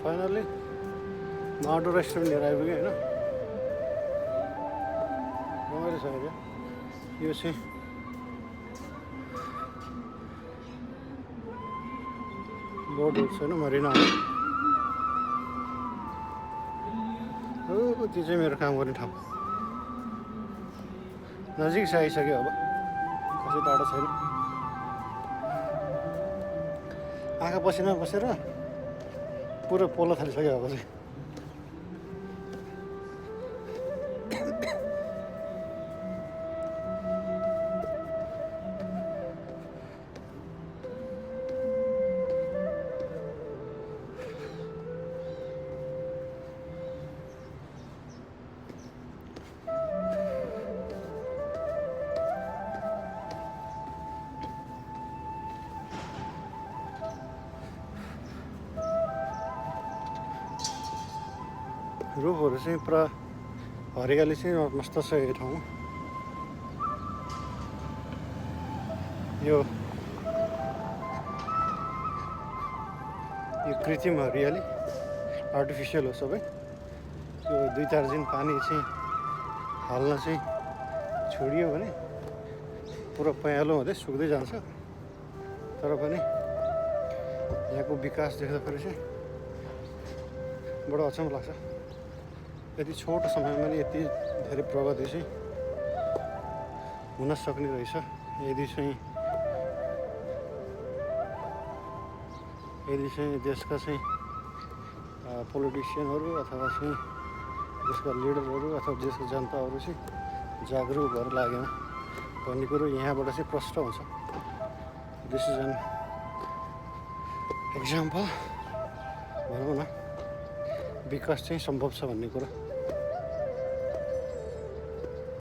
Finally माटो restaurant लिएर आइपुग्यो होइन। रमाइलो छ क्या। यो चाहिँ बोर्डहरू छैन मरिना हो। त्यो चाहिँ मेरो काम गर्ने ठाउँ नजिक चाहिँ आइसक्यो। अब कसै टाढो छैन। आँखा पसिना बसेर पुरो पोल्न थालिसक्यो अब चाहिँ। रुखहरू चाहिँ पुरा हरियाली चाहिँ मस्त छ यो ठाउँमा। यो कृत्रिम हरियाली आर्टिफिसियल हो सबै। यो 2-4 दिन पानी चाहिँ हाल्न चाहिँ छोडियो भने पुरा पँयालो हुँदै सुक्दै जान्छ। तर पनि यहाँको विकास देख्दाखेरि चाहिँ बडो अचम्म लाग्छ। यति छोटो समयमा नि यति धेरै प्रगति चाहिँ हुन सक्ने रहेछ। यदि चाहिँ देशका चाहिँ पोलिटिसियनहरू अथवा चाहिँ देशका लिडरहरू अथवा देशका जनताहरू चाहिँ जागरुक भएर लागेन भन्ने कुरो यहाँबाट चाहिँ प्रष्ट हुन्छ। दिस इज एन एक्जाम्पल भनौँ न, विकास चाहिँ सम्भव छ भन्ने कुरा।